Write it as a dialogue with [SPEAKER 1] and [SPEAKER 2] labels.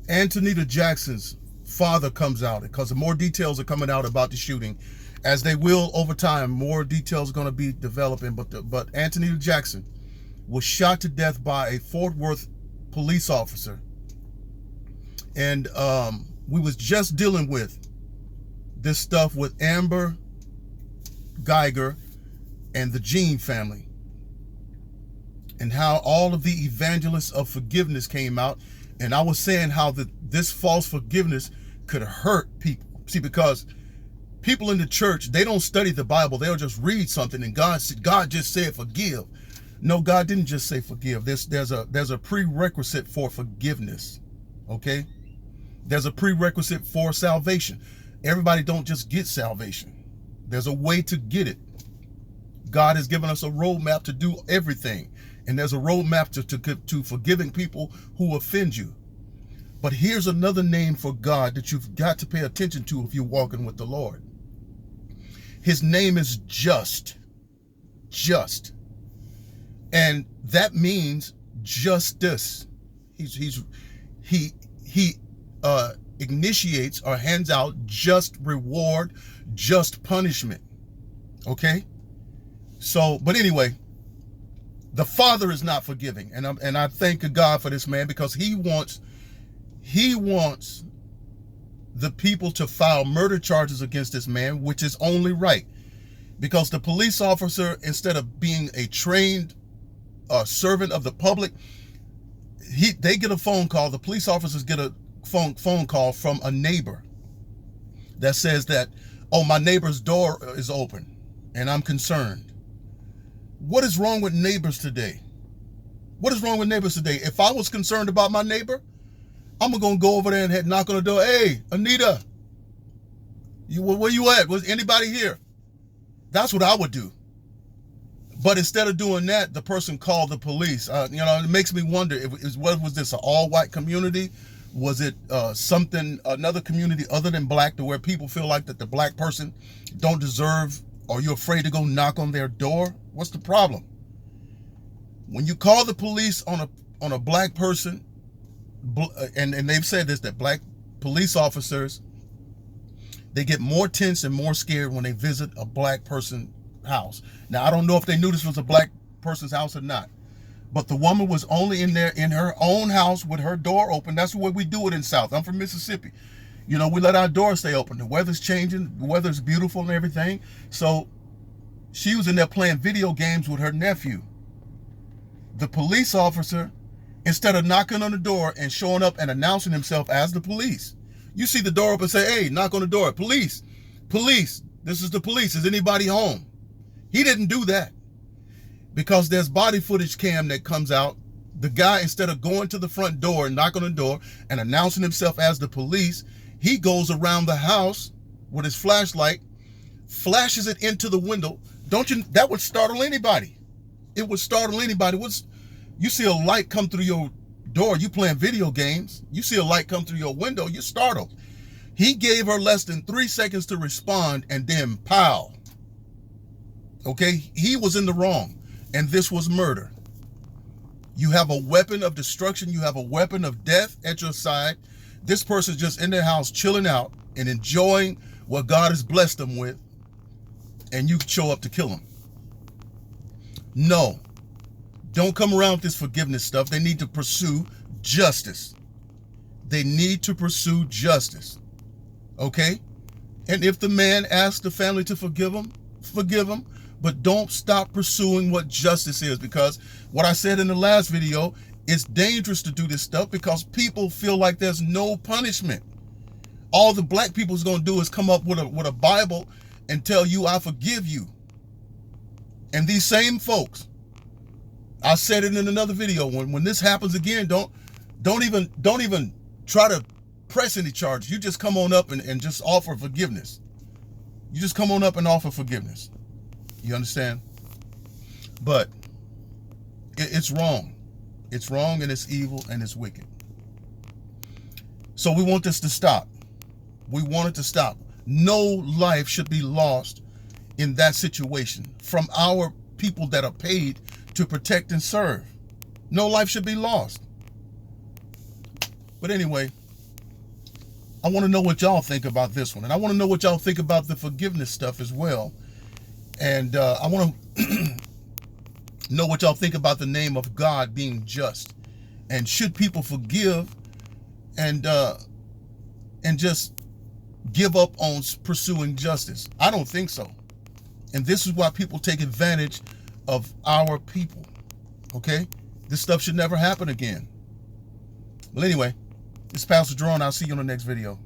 [SPEAKER 1] Antonita Jackson's father comes out because more details are coming out about the shooting, as they will over time. More details are going to be developing. But Antonita Jackson was shot to death by a Fort Worth police officer, and we was just dealing with this stuff with Amber Geiger and the Jean family, and how all of the evangelists of forgiveness came out. And I was saying how this false forgiveness could hurt people. See, because people in the church, they don't study the Bible. They'll just read something and God just said forgive. No, God didn't just say forgive. There's a prerequisite for forgiveness. Okay? There's a prerequisite for salvation. Everybody don't just get salvation. There's a way to get it. God has given us a roadmap to do everything. And there's a roadmap to forgiving people who offend you. But here's another name for God that you've got to pay attention to if you're walking with the Lord. His name is just. Just. And that means justice. He initiates or hands out just reward, just punishment. Okay? So, but anyway, the father is not forgiving, and I thank God for this man, because he wants the people to file murder charges against this man, which is only right, because the police officer, instead of being a trained servant of the public, they get a phone call. The police officers get a phone call from a neighbor that says that, oh, my neighbor's door is open and I'm concerned. What is wrong with neighbors today? What is wrong with neighbors today? If I was concerned about my neighbor, I'm going to go over there and knock on the door. Hey, Anita, where you at? Was anybody here? That's what I would do. But instead of doing that, the person called the police. It makes me wonder, what was this, an all-white community? Was it another community other than black, to where people feel like that the black person don't deserve, or you're afraid to go knock on their door? What's the problem? When you call the police on a black person, and they've said this, that black police officers, they get more tense and more scared when they visit a black person's house. Now, I don't know if they knew this was a black person's house or not, but the woman was only in her own house with her door open. That's the way we do it in South. I'm from Mississippi. We let our doors stay open. The weather's changing. The weather's beautiful and everything. So she was in there playing video games with her nephew. The police officer, instead of knocking on the door and showing up and announcing himself as the police, you see the door open and say, hey, knock on the door. Police, this is the police. Is anybody home? He didn't do that, because there's body footage cam that comes out. The guy, instead of going to the front door and knocking on the door and announcing himself as the police, he goes around the house with his flashlight, flashes it into the window. That would startle anybody. It would startle anybody. You see a light come through your door, you playing video games, you see a light come through your window, you're startled. He gave her less than 3 seconds to respond, and then pow. Okay, he was in the wrong, and this was murder. You have a weapon of destruction, you have a weapon of death at your side. This person's just in their house chilling out and enjoying what God has blessed them with, and you show up to kill them. No, don't come around with this forgiveness stuff. They need to pursue justice. They need to pursue justice. Okay? And if the man asks the family to forgive him, but don't stop pursuing what justice is, because what I said in the last video, it's dangerous to do this stuff because people feel like there's no punishment. All the black people's going to do is come up with a Bible and tell you, I forgive you. And these same folks, I said it in another video, when this happens again, don't even try to press any charges. You just come on up and just offer forgiveness. You just come on up and offer forgiveness. You understand? But it's wrong. It's wrong, and it's evil, and it's wicked. So we want this to stop. We want it to stop. No life should be lost in that situation from our people that are paid to protect and serve. No life should be lost. But anyway, I want to know what y'all think about this one. And I want to know what y'all think about the forgiveness stuff as well. And I want to know what y'all think about the name of God being just. And should people forgive and just give up on pursuing justice? I don't think so. And this is why people take advantage of our people. Okay? This stuff should never happen again. Well, anyway, this is Pastor Jerone. I'll see you on the next video.